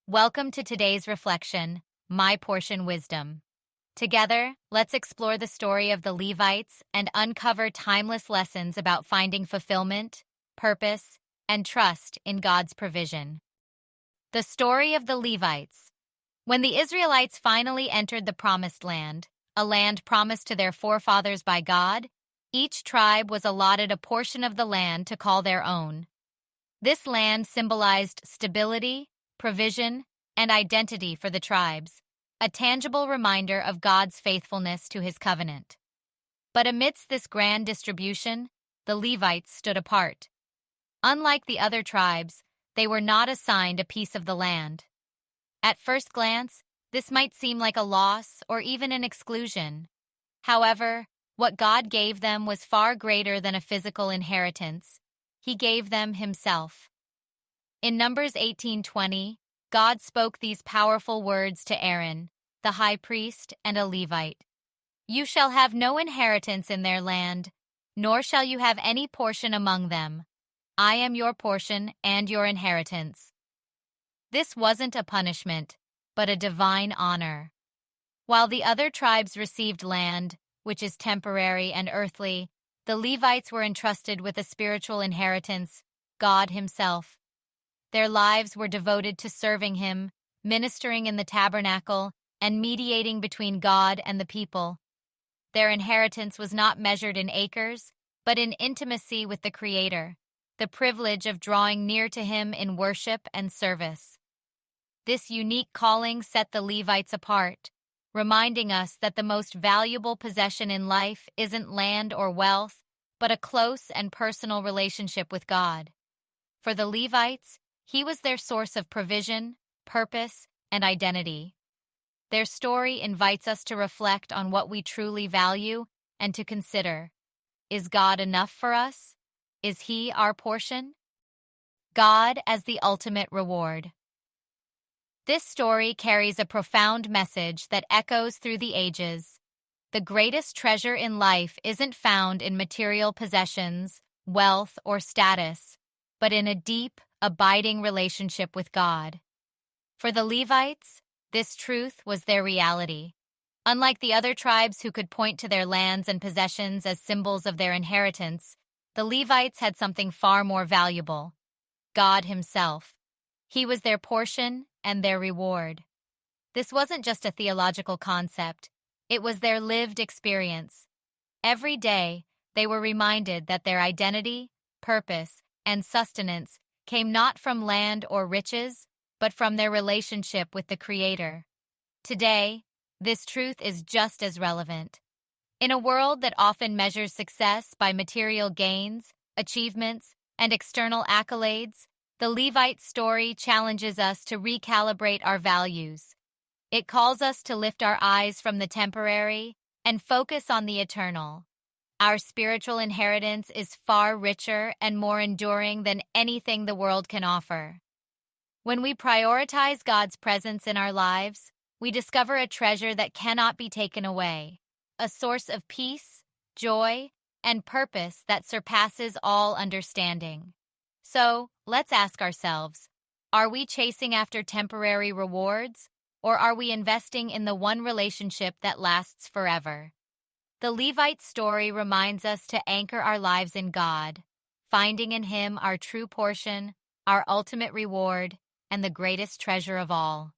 Welcome to today's reflection, My Portion Wisdom. Together, let's explore the story of the Levites and uncover timeless lessons about finding fulfillment, purpose, and trust in God's provision. The story of the Levites. When the Israelites finally entered the Promised Land, a land promised to their forefathers by God, each tribe was allotted a portion of the land to call their own. This land symbolized stability, provision, and identity for the tribes, a tangible reminder of God's faithfulness to his covenant. But amidst this grand distribution, the Levites stood apart. Unlike the other tribes, they were not assigned a piece of the land. At first glance, this might seem like a loss or even an exclusion. However, what God gave them was far greater than a physical inheritance. He gave them himself. In Numbers 18:20, God spoke these powerful words to Aaron, the high priest and a Levite. "You shall have no inheritance in their land, nor shall you have any portion among them. I am your portion and your inheritance." This wasn't a punishment, but a divine honor. While the other tribes received land, which is temporary and earthly, the Levites were entrusted with a spiritual inheritance, God himself. Their lives were devoted to serving him, ministering in the tabernacle, and mediating between God and the people. Their inheritance was not measured in acres, but in intimacy with the Creator, the privilege of drawing near to him in worship and service. This unique calling set the Levites apart, reminding us that the most valuable possession in life isn't land or wealth, but a close and personal relationship with God. For the Levites, he was their source of provision, purpose, and identity. Their story invites us to reflect on what we truly value and to consider, is God enough for us? Is he our portion? God as the ultimate reward. This story carries a profound message that echoes through the ages. The greatest treasure in life isn't found in material possessions, wealth, or status, but in a deep, abiding relationship with God. For the Levites, this truth was their reality. Unlike the other tribes who could point to their lands and possessions as symbols of their inheritance, the Levites had something far more valuable: God himself. He was their portion and their reward. This wasn't just a theological concept, it was their lived experience. Every day, they were reminded that their identity, purpose, and sustenance came not from land or riches, but from their relationship with the Creator. Today, this truth is just as relevant. In a world that often measures success by material gains, achievements, and external accolades, the Levite story challenges us to recalibrate our values. It calls us to lift our eyes from the temporary and focus on the eternal. Our spiritual inheritance is far richer and more enduring than anything the world can offer. When we prioritize God's presence in our lives, we discover a treasure that cannot be taken away, a source of peace, joy, and purpose that surpasses all understanding. So, let's ask ourselves, are we chasing after temporary rewards, or are we investing in the one relationship that lasts forever? The Levite story reminds us to anchor our lives in God, finding in him our true portion, our ultimate reward, and the greatest treasure of all.